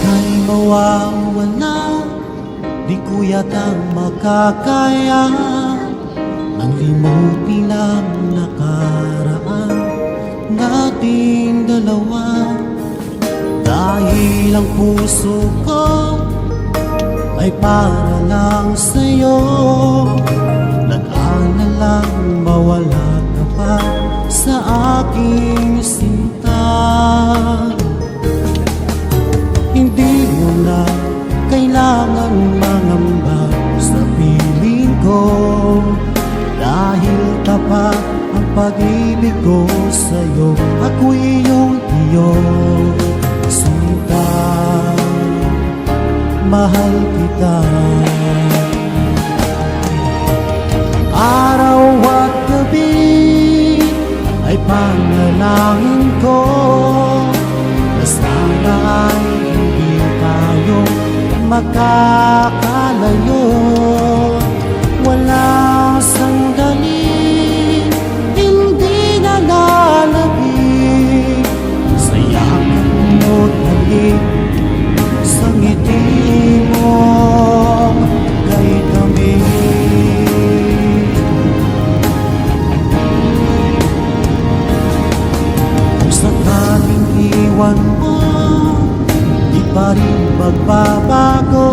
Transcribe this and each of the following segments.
ika'y mawawala, di ko yata makakaya ang limutin ang nakaraan nating dalawa. Dahil ang puso ko ay para lang sa'yo, nag-aalalang mawala ka pa sa aking sinta. Hindi mo na kailangan mangamba sa piling ko, dahil tapat ang pag-ibig ko sa'yo. Ako'y iyong sinta, mahal kita. Araw at gabi ay panalangin ko na sana ay hindi tayo makakalayo. Walang sandali hindi nalalabig sa yakap mo't halik, sa ngiti mo kay kami. Kung sakaling iwan mo, di pa rin magbabago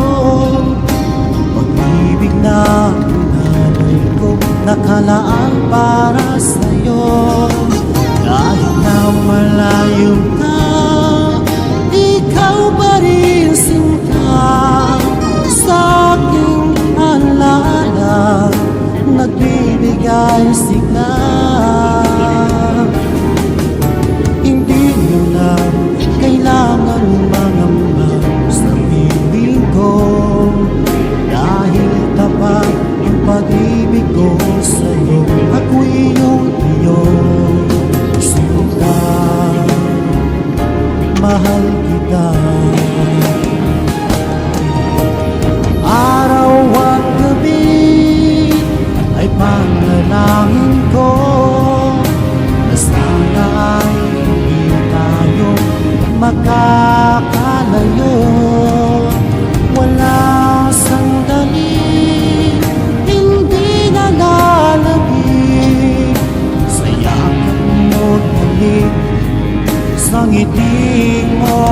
pag-ibig na pinalay ko, nakalaan para sa'yo. Kahit na malayo ka, ikaw pa rin sinta, sa aking alala nagbibigay sigla. Hindi mo na kailangan mangamba sa piling ko, dahil tapat ang pag-ibig ko sa'yo. Ako'y iyong sinta, mahal kita. Araw at gabi ay panalangin ko na sana ay hindi tayo makakalayo. Walang sandali hindi nalalabig sa yakap mo't halik, sa ngiti mo.